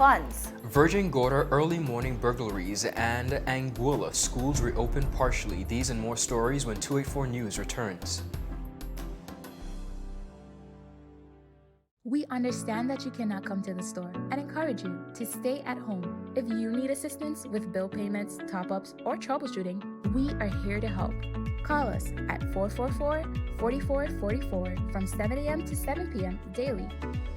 funds. Virgin Gorda early morning burglaries and Anguilla schools reopened partially. These and more stories when 284 News returns. We understand that you cannot come to the store and encourage you to stay at home. If you need assistance with bill payments, top-ups, or troubleshooting, we are here to help. Call us at 444-4444 from 7 a.m. to 7 p.m. daily,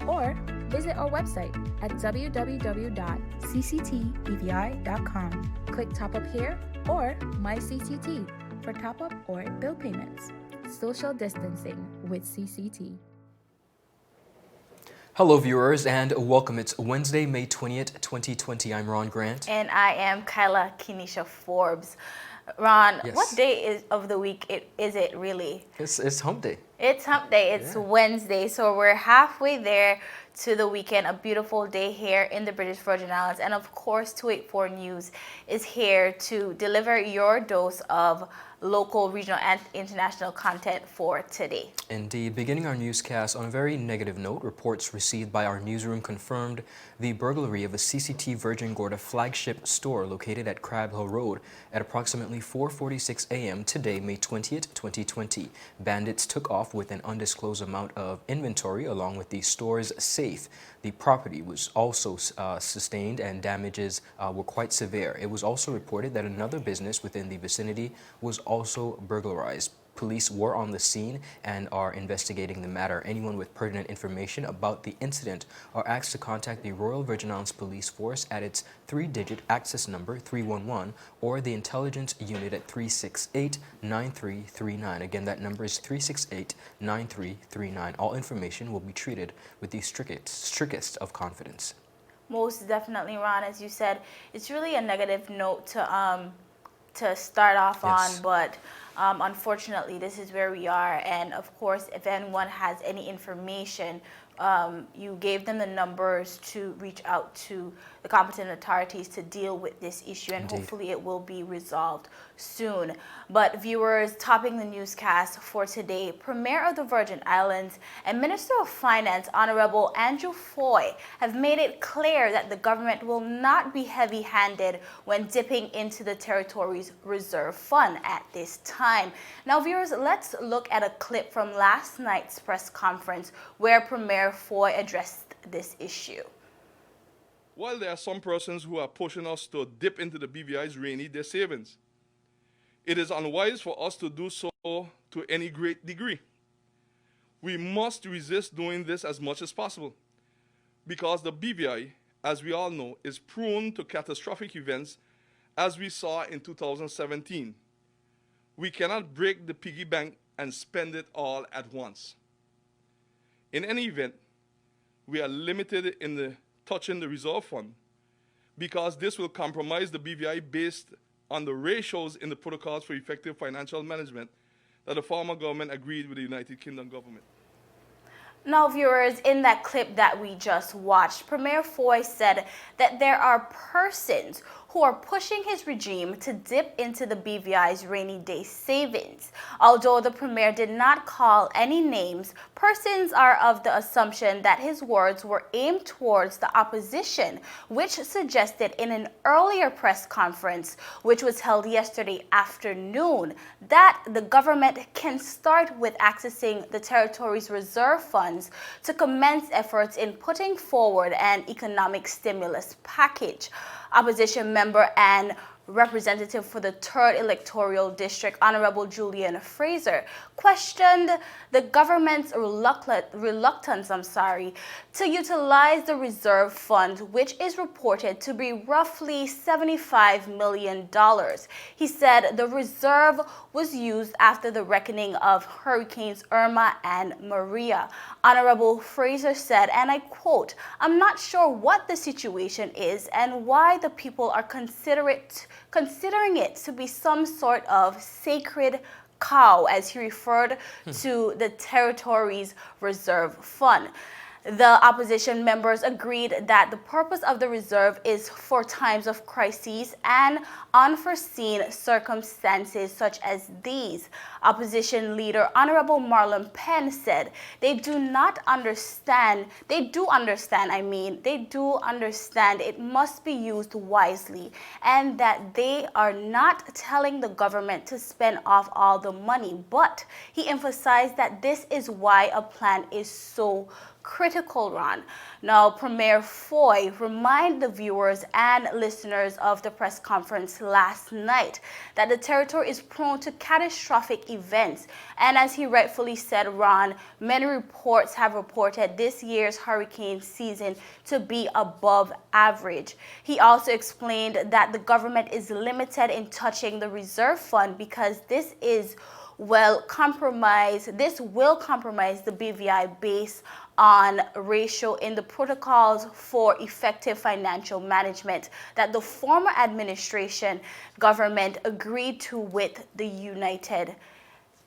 or visit our website at www.cctbvi.com. Click Top Up here or My CCT for top-up or bill payments. Social distancing with CCT. Hello viewers and welcome. It's Wednesday, May 20th, 2020. I'm Ron Grant. And I am Kyla Kenesha Forbes. Ron, Yes. What day of the week is it really? It's hump day. It's hump day. It's Wednesday. So we're halfway there to the weekend. A beautiful day here in the British Virgin Islands. And of course, 284 News is here to deliver your dose of local, regional, and international content for today. Indeed. Beginning our newscast on a very negative note, reports received by our newsroom confirmed the burglary of a CCT Virgin Gorda flagship store located at Crab Hill Road at approximately 4:46 a.m. today, May 20th, 2020. Bandits took off with an undisclosed amount of inventory along with the store's safe. The property was also sustained and damages were quite severe. It was also reported that another business within the vicinity was also burglarized. Police were on the scene and are investigating the matter. Anyone with pertinent information about the incident are asked to contact the Royal Virgin Islands Police Force at its 3-digit access number 311 or the intelligence unit at 368-9339. Again, that number is 368-9339. All information will be treated with the strictest of confidence. Most definitely, Ron, as you said, it's really a negative note to start off on, but unfortunately, this is where we are. And of course, if anyone has any information, you gave them the numbers to reach out to the competent authorities to deal with this issue, and hopefully it will be resolved soon. But viewers, topping the newscast for today, Premier of the Virgin Islands and Minister of Finance, Honorable Andrew Fahie, have made it clear that the government will not be heavy-handed when dipping into the territory's reserve fund at this time. Now, viewers, let's look at a clip from last night's press conference where Premier Fahie addressed this issue. While there are some persons who are pushing us to dip into the BVI's rainy day savings, it is unwise for us to do so to any great degree. We must resist doing this as much as possible because the BVI, as we all know, is prone to catastrophic events as we saw in 2017. We cannot break the piggy bank and spend it all at once. In any event, we are limited in touching the reserve fund because this will compromise the BVI based on the ratios in the protocols for effective financial management that the former government agreed with the United Kingdom government. Now, viewers, in that clip that we just watched, Premier Fahie said that there are persons who are pushing his regime to dip into the BVI's rainy day savings. Although the Premier did not call any names, persons are of the assumption that his words were aimed towards the opposition, which suggested in an earlier press conference, which was held yesterday afternoon, that the government can start with accessing the territory's reserve funds to commence efforts in putting forward an economic stimulus package. Opposition member and representative for the 3rd Electoral District, Honorable Julian Frazer, questioned the government's reluctance to utilize the reserve fund, which is reported to be roughly $75 million. He said the reserve was used after the reckoning of Hurricanes Irma and Maria. Honorable Frazer said, and I quote, "I'm not sure what the situation is and why the people are considering it to be some sort of sacred cow," as he referred to the territory's reserve fund. The opposition members agreed that the purpose of the reserve is for times of crises and unforeseen circumstances such as these. Opposition leader Honorable Marlon Penn said they do understand it must be used wisely, and that they are not telling the government to spend off all the money. But he emphasized that this is why a plan is so critical, Ron. Now, Premier Fahie reminded the viewers and listeners of the press conference last night that the territory is prone to catastrophic events. And as he rightfully said, Ron, many reports have reported this year's hurricane season to be above average. He also explained that the government is limited in touching the reserve fund because this will compromise the BVI base on ratio in the protocols for effective financial management that the former administration government agreed to with the United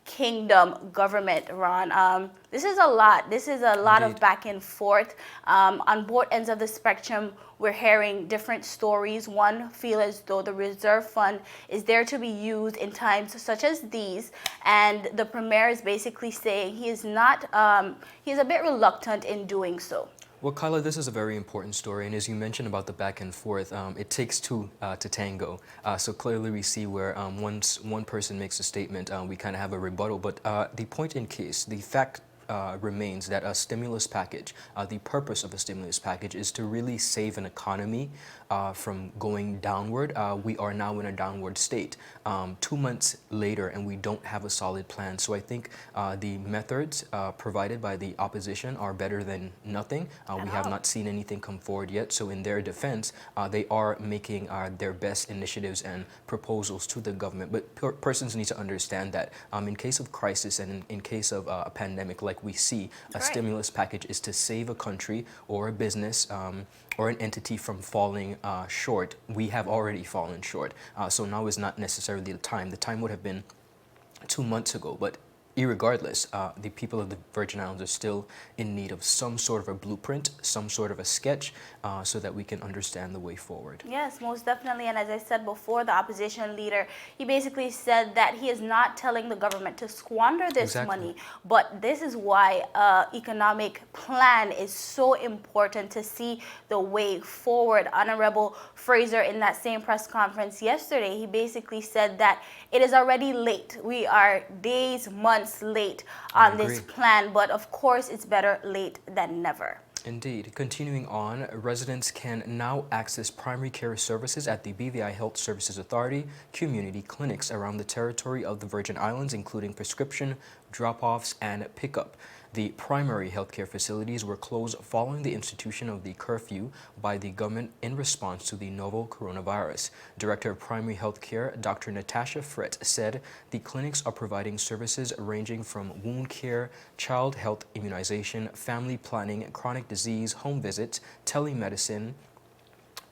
Kingdom government, Ron. This is a lot. This is a lot of back and forth. On both ends of the spectrum, we're hearing different stories. One feel as though the reserve fund is there to be used in times such as these, and the premier is basically saying he's a bit reluctant in doing so. Well, Kyla, this is a very important story, and as you mentioned about the back and forth, it takes two to tango. So clearly we see where once one person makes a statement, we kind of have a rebuttal. But the point in case, the fact remains that a stimulus package, the purpose of a stimulus package is to really save an economy from going downward. We are now in a downward state 2 months later, and we don't have a solid plan. So I think the methods provided by the opposition are better than nothing. We have not seen anything come forward yet. So in their defense, they are making their best initiatives and proposals to the government. But persons need to understand that in case of crisis and in case of a pandemic like we see, a stimulus package is to save a country or a business or an entity from falling short. We have already fallen short. So now is not necessarily the time. The time would have been 2 months ago. But irregardless, the people of the Virgin Islands are still in need of some sort of a blueprint, some sort of a sketch, so that we can understand the way forward. Yes, most definitely. And as I said before, the opposition leader, he basically said that he is not telling the government to squander this money, but this is why economic plan is so important to see the way forward. Honorable Frazer, in that same press conference yesterday, he basically said that it is already late. We are days, months late on this plan, but of course it's better late than never. Indeed. Continuing on, residents can now access primary care services at the BVI Health Services Authority community clinics around the territory of the Virgin Islands, including prescription, drop-offs, and pickup. The primary healthcare facilities were closed following the institution of the curfew by the government in response to the novel coronavirus. Director of Primary Healthcare, Dr. Natasha Frett, said the clinics are providing services ranging from wound care, child health immunization, family planning, chronic disease, home visits, telemedicine,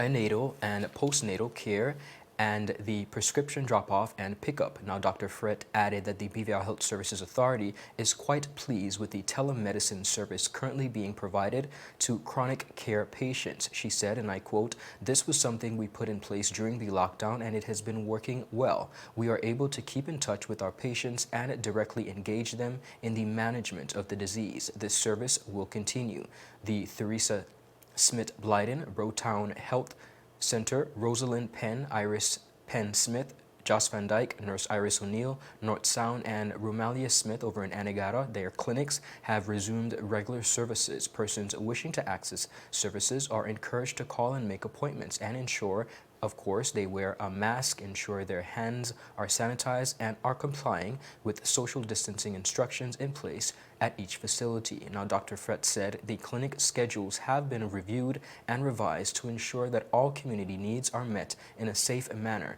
antenatal and postnatal care, and the prescription drop-off and pickup. Now, Dr. Frett added that the BVI Health Services Authority is quite pleased with the telemedicine service currently being provided to chronic care patients. She said, and I quote, "This was something we put in place during the lockdown and it has been working well. We are able to keep in touch with our patients and directly engage them in the management of the disease. This service will continue." The Theresa Smith Blyden Rowtown Health Center, Rosalind Penn, Iris Penn Smith, Joss Van Dyke, Nurse Iris O'Neill, North Sound, and Romalia Smith over in Anguilla, their clinics have resumed regular services. Persons wishing to access services are encouraged to call and make appointments and ensure, of course, they wear a mask, ensure their hands are sanitized, and are complying with social distancing instructions in place at each facility. Now, Dr. Frett said the clinic schedules have been reviewed and revised to ensure that all community needs are met in a safe manner.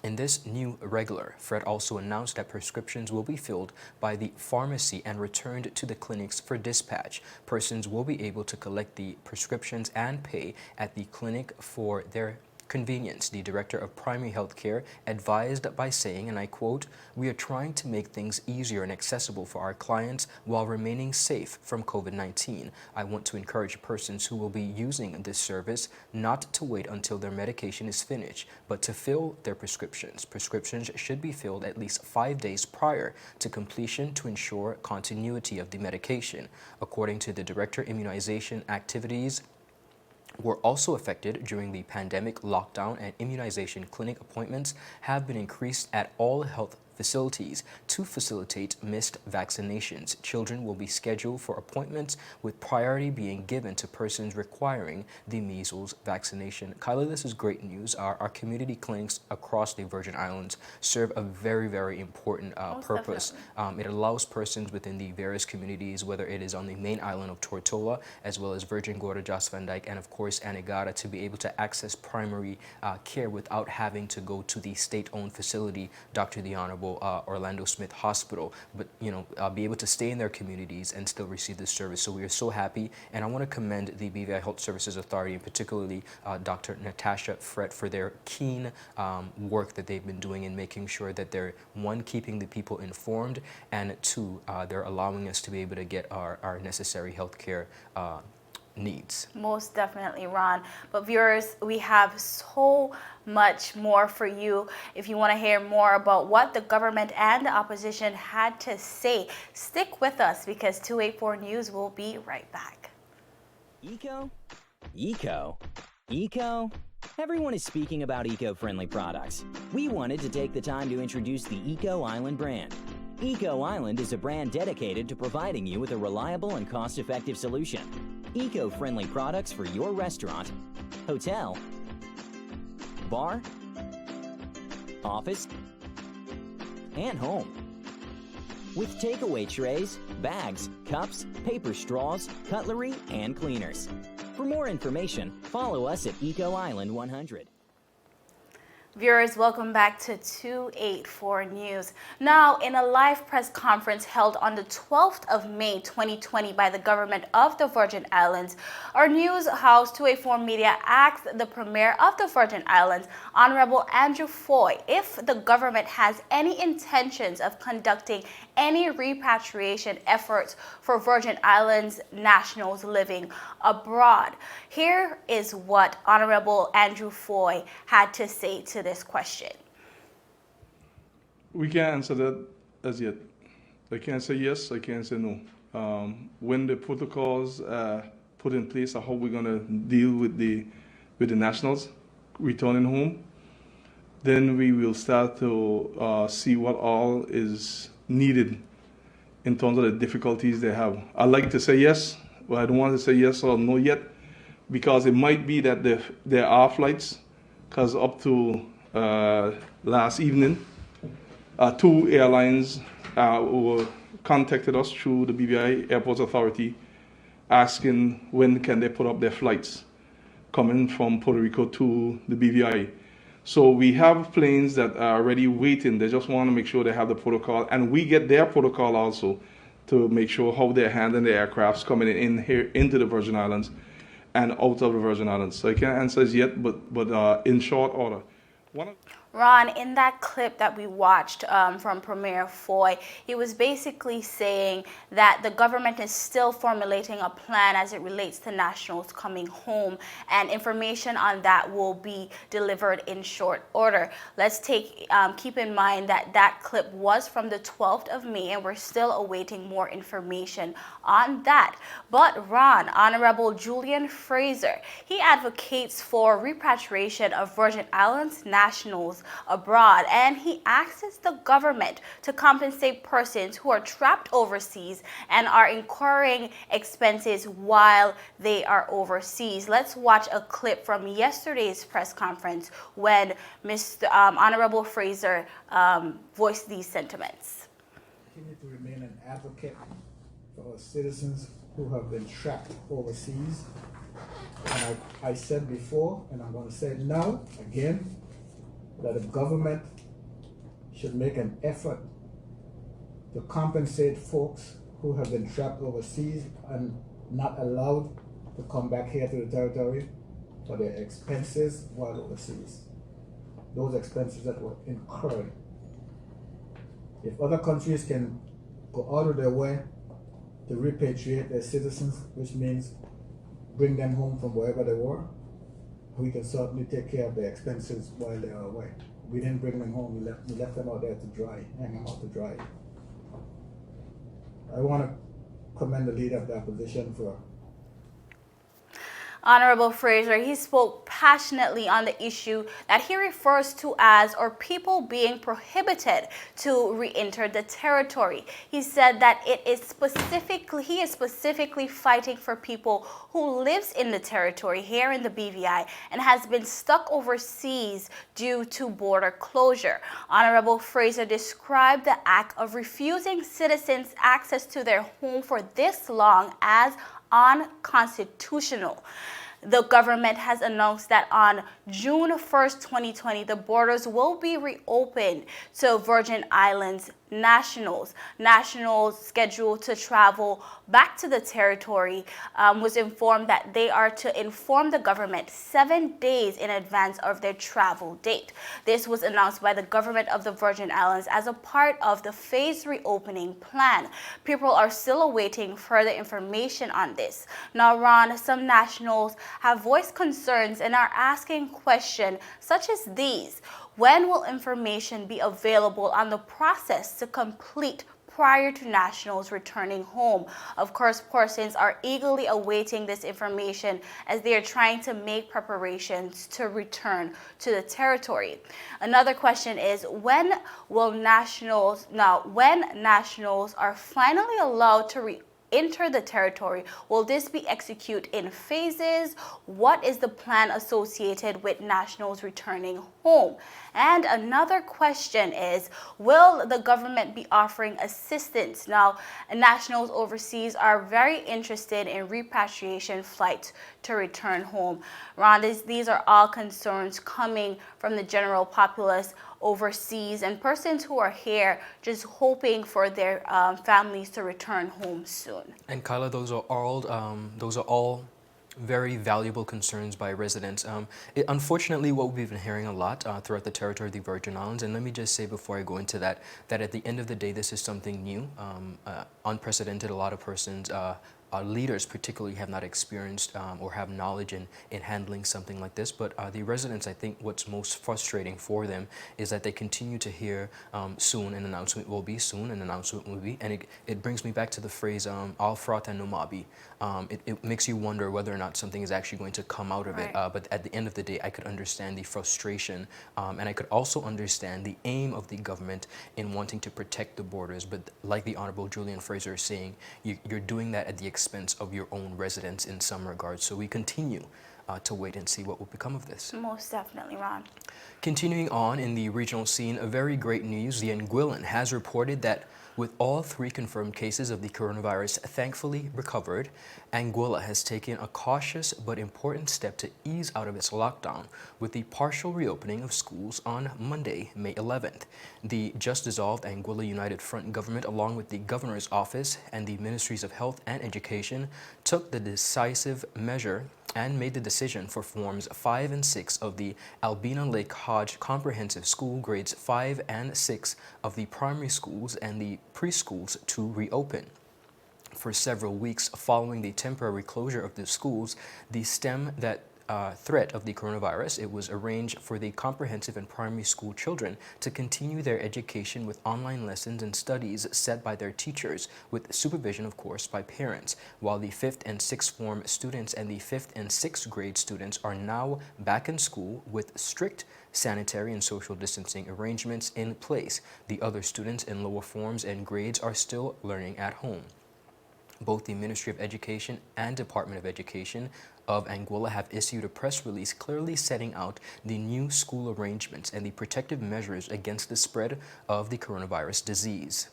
In this new regular, Fred also announced that prescriptions will be filled by the pharmacy and returned to the clinics for dispatch. Persons will be able to collect the prescriptions and pay at the clinic for their convenience. The director of primary health care advised by saying, and I quote, "We are trying to make things easier and accessible for our clients while remaining safe from COVID-19. I want to encourage persons who will be using this service not to wait until their medication is finished, but to fill their prescriptions. Prescriptions should be filled at least 5 days prior to completion to ensure continuity of the medication." According to the director, immunization activities were also affected during the pandemic lockdown, and immunization clinic appointments have been increased at all health facilities to facilitate missed vaccinations. Children will be scheduled for appointments, with priority being given to persons requiring the measles vaccination. Kyla, this is great news. Our community clinics across the Virgin Islands serve a very, very important purpose. It allows persons within the various communities, whether it is on the main island of Tortola, as well as Virgin Gorda, Jos Van Dyke, and of course Anguilla, to be able to access primary care without having to go to the state-owned facility, Dr. the Honorable Orlando Smith Hospital, but be able to stay in their communities and still receive this service. So we are so happy, and I want to commend the BVI Health Services Authority, and particularly Dr. Natasha Fret, for their keen work that they've been doing in making sure that they're, one, keeping the people informed, and two, they're allowing us to be able to get our necessary health care needs. Most definitely, Ron. But viewers, we have so much more for you. If you want to hear more about what the government and the opposition had to say, stick with us, because 284 News will be right back. Eco? Eco? Eco? Everyone is speaking about eco-friendly products. We wanted to take the time to introduce the Eco Island brand. Eco Island is a brand dedicated to providing you with a reliable and cost-effective solution. Eco-friendly products for your restaurant, hotel, bar, office, and home. With takeaway trays, bags, cups, paper straws, cutlery, and cleaners. For more information, follow us at Eco Island 100. Viewers, welcome back to 284 News. Now, in a live press conference held on the 12th of May 2020 by the government of the Virgin Islands, our news house 284 Media asked the Premier of the Virgin Islands, Honorable Andrew Fahie, if the government has any intentions of conducting any repatriation efforts for Virgin Islands nationals living abroad. Here is what Honorable Andrew Fahie had to say to this question. We can't answer that as yet. I can't say yes, I can't say no. When the protocols put in place of how we're going to deal with the nationals returning home, then we will start to see what all is needed in terms of the difficulties they have. I'd like to say yes, but I don't want to say yes or no yet, because it might be that there are flights, because up to last evening, 2 airlines contacted us through the BVI Airports Authority asking when can they put up their flights coming from Puerto Rico to the BVI. So we have planes that are already waiting. They just want to make sure they have the protocol, and we get their protocol also to make sure how they're handling the aircrafts coming in here into the Virgin Islands and out of the Virgin Islands. So I can't answer this yet, but in short order. Ron, in that clip that we watched from Premier Fahie, he was basically saying that the government is still formulating a plan as it relates to nationals coming home, and information on that will be delivered in short order. Let's keep in mind that that clip was from the 12th of May, and we're still awaiting more information on that. But Ron, Honorable Julian Frazer, he advocates for repatriation of Virgin Islands nationals abroad, and he asks the government to compensate persons who are trapped overseas and are incurring expenses while they are overseas. Let's watch a clip from yesterday's press conference when Mr. Honorable Frazer voiced these sentiments. Continue to remain an advocate for our citizens who have been trapped overseas. And I said before, and I'm going to say it now again, that the government should make an effort to compensate folks who have been trapped overseas and not allowed to come back here to the territory. for their expenses while overseas. Those expenses that were incurred. If other countries can go out of their way to repatriate their citizens, which means bring them home from wherever they were, we can certainly take care of their expenses while they are away. We didn't bring them home, we left them out there to dry, hang them out to dry. I want to commend the leader of the opposition for Honorable Frazer, he spoke passionately on the issue that he refers to as or people being prohibited to re-enter the territory. He said that he is specifically fighting for people who lives in the territory here in the BVI and has been stuck overseas due to border closure. Honorable Frazer described the act of refusing citizens access to their home for this long as unconstitutional. The government has announced that on June 1st, 2020, the borders will be reopened to Virgin Islands nationals. Nationals scheduled to travel back to the territory was informed that they are to inform the government 7 days in advance of their travel date. This was announced by the government of the Virgin Islands as a part of the phased reopening plan. People are still awaiting further information on this. Now, Ron, some nationals have voiced concerns and are asking questions such as these. When will information be available on the process to complete prior to nationals returning home? Of course, persons are eagerly awaiting this information as they are trying to make preparations to return to the territory. Another question is, when nationals are finally allowed to enter the territory, will this be executed in phases? What is the plan associated with nationals returning home? And another question is, will the government be offering assistance? Now, nationals overseas are very interested in repatriation flights to return home. Ron, these are all concerns coming from the general populace overseas and persons who are here just hoping for their families to return home soon. And Kyla, those are all very valuable concerns by residents. Unfortunately, what we've been hearing a lot throughout the territory of the Virgin Islands, and let me just say before I go into that at the end of the day, this is something new, unprecedented. A lot of persons, leaders particularly, have not experienced or have knowledge in handling something like this. But the residents, I think what's most frustrating for them is that they continue to hear soon, an announcement will be, soon, an announcement will be. And it brings me back to the phrase, al frata no mabi. It makes you wonder whether or not something is actually going to come out of it. But at the end of the day, I could understand the frustration, and I could also understand the aim of the government in wanting to protect the borders. But like the Honorable Julian Frazer is saying, you're doing that at the expense of your own residents in some regards. So we continue to wait and see what will become of this. Most definitely, Ron. Continuing on in the regional scene, a very great news. The Anguillan has reported that with all 3 confirmed cases of the coronavirus thankfully recovered, Anguilla has taken a cautious but important step to ease out of its lockdown with the partial reopening of schools on Monday, May 11th. The just dissolved Anguilla United Front government, along with the Governor's Office and the Ministries of Health and Education, took the decisive measure and made the decision for Forms 5 and 6 of the Albina Lake Hodge Comprehensive School, grades 5 and 6 of the primary schools and the preschools to reopen. For several weeks following the temporary closure of the schools, the threat of the coronavirus, it was arranged for the comprehensive and primary school children to continue their education with online lessons and studies set by their teachers, with supervision, of course, by parents, while the 5th and 6th form students and the 5th and 6th grade students are now back in school with strict sanitary and social distancing arrangements in place. The other students in lower forms and grades are still learning at home. Both the Ministry of Education and Department of Education of Anguilla have issued a press release clearly setting out the new school arrangements and the protective measures against the spread of the coronavirus disease.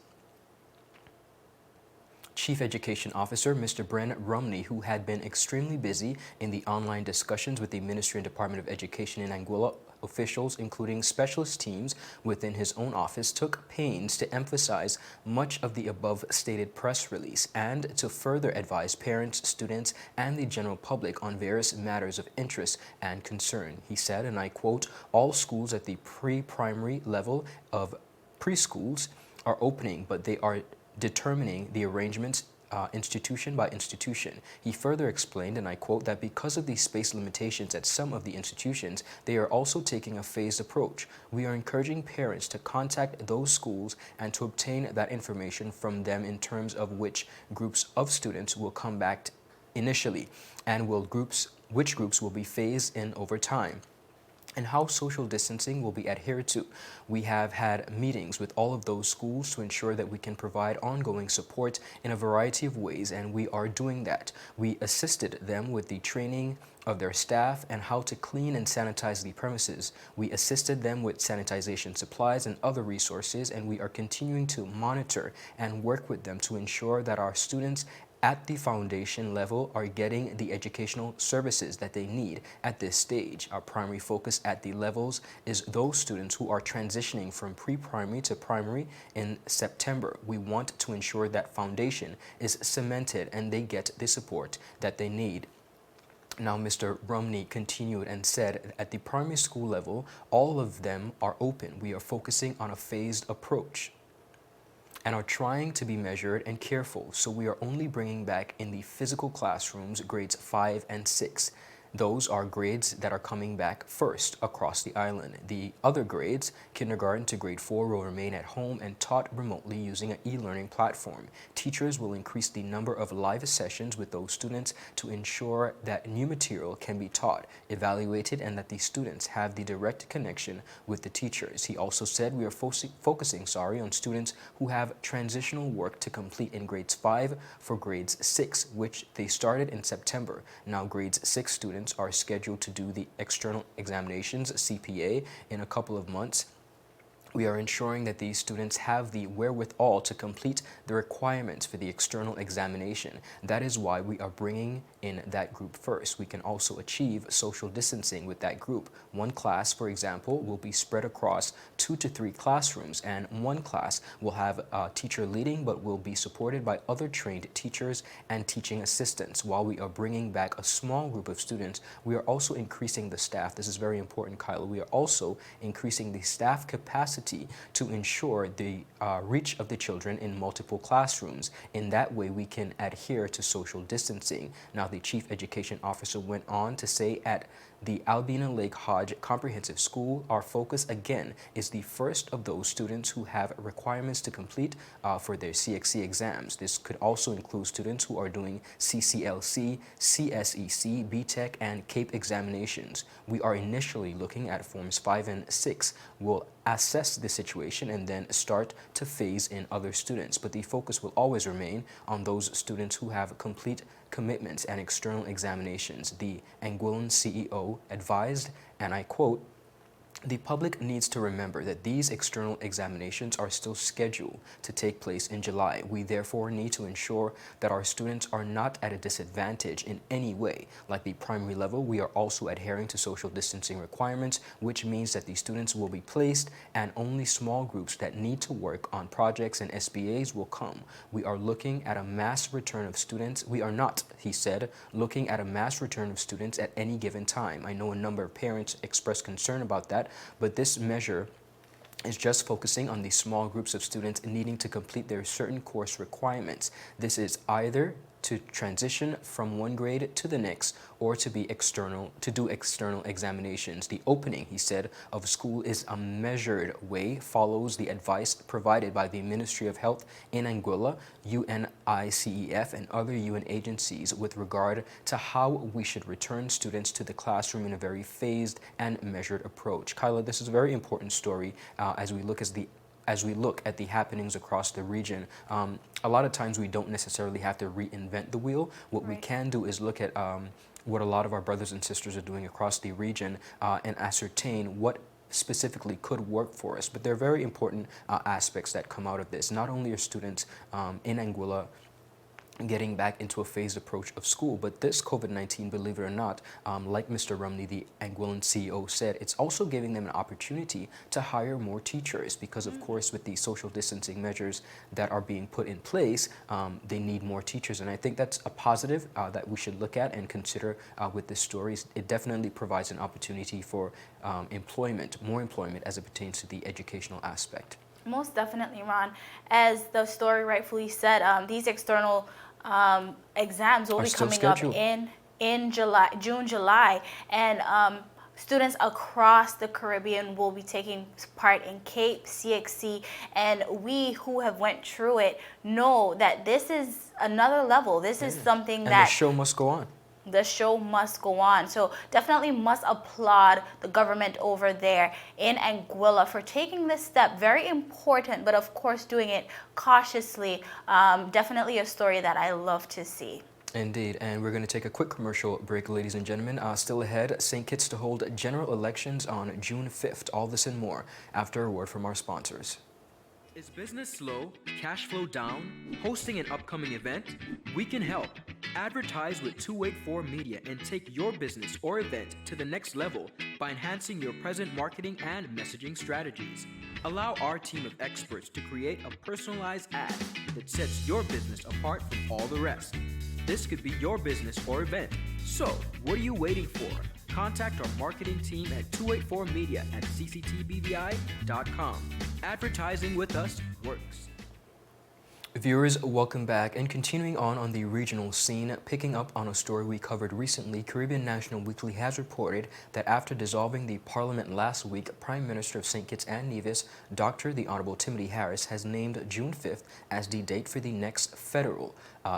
Chief Education Officer Mr. Bren Rumney, who had been extremely busy in the online discussions with the Ministry and Department of Education in Anguilla, officials, including specialist teams within his own office, took pains to emphasize much of the above stated press release and to further advise parents, students, and the general public on various matters of interest and concern. He said, and I quote, "All schools at the pre-primary level of preschools are opening, but they are determining the arrangements institution by institution." He further explained, and I quote, that because of the space limitations at some of the institutions, they are also taking a phased approach. We are encouraging parents to contact those schools and to obtain that information from them in terms of which groups of students will come back initially and which groups will be phased in over time, and how social distancing will be adhered to. We have had meetings with all of those schools to ensure that we can provide ongoing support in a variety of ways, and we are doing that. We assisted them with the training of their staff and how to clean and sanitize the premises. We assisted them with sanitization supplies and other resources, and we are continuing to monitor and work with them to ensure that our students at the foundation level are getting the educational services that they need at this stage. Our primary focus at the levels is those students who are transitioning from pre-primary to primary in September. We want to ensure that foundation is cemented and they get the support that they need. Now, Mr. Rumney continued and said, at the primary school level, all of them are open. We are focusing on a phased approach and are trying to be measured and careful. So we are only bringing back in the physical classrooms grades 5 and 6. Those are grades that are coming back first across the island. The other grades, kindergarten to grade 4, will remain at home and taught remotely using an e-learning platform. Teachers will increase the number of live sessions with those students to ensure that new material can be taught, evaluated, and that the students have the direct connection with the teachers. He also said we are focusing on students who have transitional work to complete in grades 5 for grades 6, which they started in September. Now grades 6 students are scheduled to do the external examinations, CPA, in a couple of months. We are ensuring that these students have the wherewithal to complete the requirements for the external examination. That is why we are bringing in that group first. We can also achieve social distancing with that group. One class, for example, will be spread across 2 to 3 classrooms, and one class will have a teacher leading but will be supported by other trained teachers and teaching assistants. While we are bringing back a small group of students, we are also increasing the staff. This is very important, Kyla. We are also increasing the staff capacity to ensure the reach of the children in multiple classrooms. In that way, we can adhere to social distancing. Now, the Chief Education Officer went on to say at the Albina Lake Hodge Comprehensive School, our focus again is the first of those students who have requirements to complete for their CXC exams. This could also include students who are doing CCLC, CSEC, BTEC, and CAPE examinations. We are initially looking at Forms 5 and 6. We'll assess the situation and then start to phase in other students. But the focus will always remain on those students who have complete commitments and external examinations. The Anguillan CEO advised, and I quote, "The public needs to remember that these external examinations are still scheduled to take place in July. We therefore need to ensure that our students are not at a disadvantage in any way. Like the primary level, we are also adhering to social distancing requirements, which means that the students will be placed and only small groups that need to work on projects and SBAs will come. We are looking at a mass return of students. We are not," he said, "looking at a mass return of students at any given time. I know a number of parents expressed concern about that, but this measure is just focusing on the small groups of students needing to complete their certain course requirements. This is either to transition from one grade to the next or to do external examinations. The opening," he said, "of school is a measured way, follows the advice provided by the Ministry of Health in Anguilla, UNICEF, and other UN agencies with regard to how we should return students to the classroom in a very phased and measured approach." Kyla, this is a very important story as we look at the happenings across the region. A lot of times we don't necessarily have to reinvent the wheel. What we can do is look at what a lot of our brothers and sisters are doing across the region and ascertain what specifically could work for us. But there are very important aspects that come out of this. Not only are students in Anguilla getting back into a phased approach of school. But this COVID-19, believe it or not, like Mr. Rumney, the Anguillan CEO, said, it's also giving them an opportunity to hire more teachers because, of course, with the social distancing measures that are being put in place, they need more teachers. And I think that's a positive that we should look at and consider with this story. It definitely provides an opportunity for employment, more employment as it pertains to the educational aspect. Most definitely, Ron. As the story rightfully said, these external exams will be coming up in June, July, and students across the Caribbean will be taking part in CAPE, CXC, and we who have went through it know that this is another level. This is something that the show must go on. The show must go on. So definitely must applaud the government over there in Anguilla for taking this step. Very important, but of course doing it cautiously. Definitely a story that I love to see. Indeed, and we're going to take a quick commercial break, ladies and gentlemen. Still ahead, St. Kitts to hold general elections on June 5th. All this and more after a word from our sponsors. Is business slow? Cash flow down? Hosting an upcoming event? We can help. Advertise with 284 Media and take your business or event to the next level by enhancing your present marketing and messaging strategies. Allow our team of experts to create a personalized ad that sets your business apart from all the rest. This could be your business or event. So, what are you waiting for? Contact our marketing team at 284media@cctbvi.com. Advertising with us works. Viewers, welcome back. And continuing on the regional scene, picking up on a story we covered recently, Caribbean National Weekly has reported that after dissolving the parliament last week, Prime Minister of St. Kitts and Nevis, Dr. the Honorable Timothy Harris, has named June 5th as the date for the next federal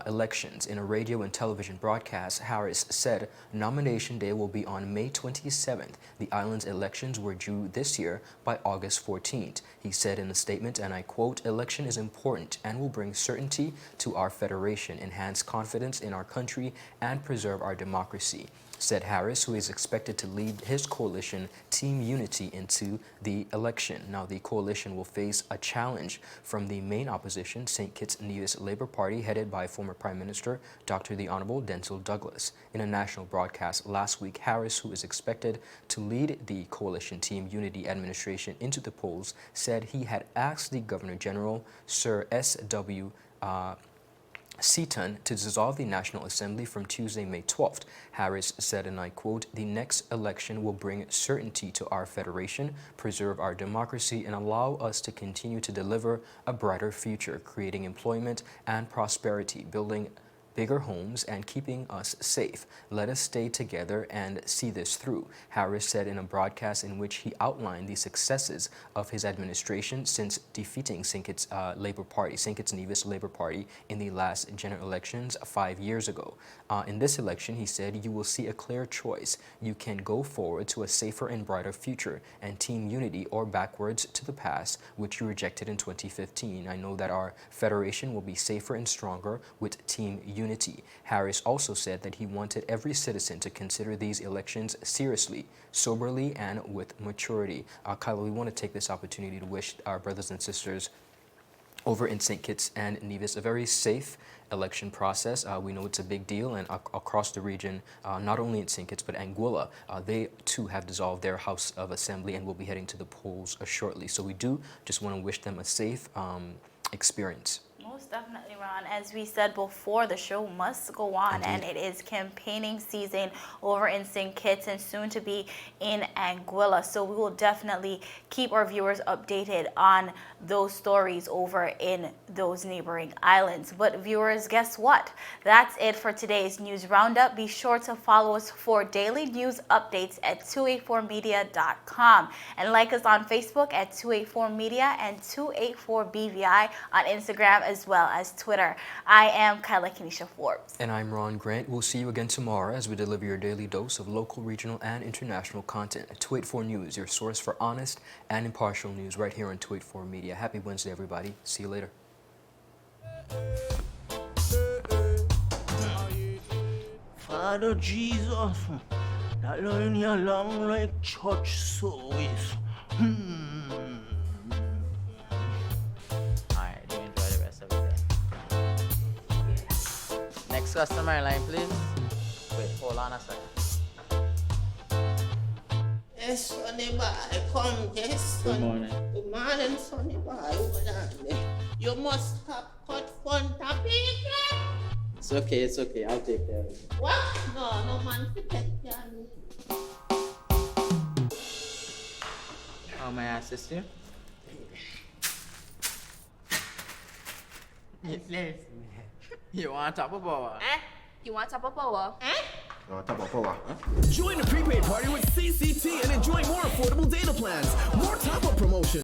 elections. In a radio and television broadcast, Harris said nomination day will be on May 27th. The island's elections were due this year by August 14th. He said in a statement, and I quote, "Election is important and will bring certainty to our federation, enhance confidence in our country, and preserve our democracy," said Harris, who is expected to lead his coalition, Team Unity, into the election. Now, the coalition will face a challenge from the main opposition, St. Kitts Nevis Labour Party, headed by former Prime Minister Dr. the Honorable Denzil Douglas. In a national broadcast last week, Harris, who is expected to lead the coalition Team Unity administration into the polls, said he had asked the Governor General, Sir S.W. Seaton, to dissolve the National Assembly from Tuesday, May 12th. Harris said, and I quote, "The next election will bring certainty to our federation, preserve our democracy, and allow us to continue to deliver a brighter future, creating employment and prosperity, building bigger homes, and keeping us safe. Let us stay together and see this through," Harris said in a broadcast in which he outlined the successes of his administration since defeating St. Kitts Nevis Labour Party in the last general elections 5 years ago. In this election, he said, "You will see a clear choice. You can go forward to a safer and brighter future, and Team Unity, or backwards to the past, which you rejected in 2015. I know that our federation will be safer and stronger with Team Unity." Harris also said that he wanted every citizen to consider these elections seriously, soberly, and with maturity. Kyla, we want to take this opportunity to wish our brothers and sisters over in St. Kitts and Nevis a very safe election process. We know it's a big deal, and across the region, not only in St. Kitts but Anguilla, they too have dissolved their House of Assembly and will be heading to the polls shortly. So we do just want to wish them a safe experience. Most definitely, Ron. As we said before, the show must go on. Indeed. And it is campaigning season over in St. Kitts and soon to be in Anguilla. So we will definitely keep our viewers updated on those stories over in those neighboring islands. But viewers, guess what? That's it for today's news roundup. Be sure to follow us for daily news updates at 284media.com and like us on Facebook at 284media and 284BVI on Instagram as well as Twitter. I am Kyla Kenesha Forbes. And I'm Ron Grant. We'll see you again tomorrow as we deliver your daily dose of local, regional, and international content. 284 News, your source for honest and impartial news right here on 284 Media. Happy Wednesday, everybody. See you later. Father Jesus, that line here long like church service. Alright, do enjoy the rest of the day. Next customer in line, please. Wait, hold on a second. Yes, Sonny boy, come, yes, Sonny. Good morning. Good morning, Sonny boy. Hold on there. You must have cut front of people. It's okay. I'll take care of it. What? No man to take care of me. How may I assist you? Yes. You want top of power? You want top of power? Join the prepaid party with CCT and enjoy more affordable data plans, more top-up promotions.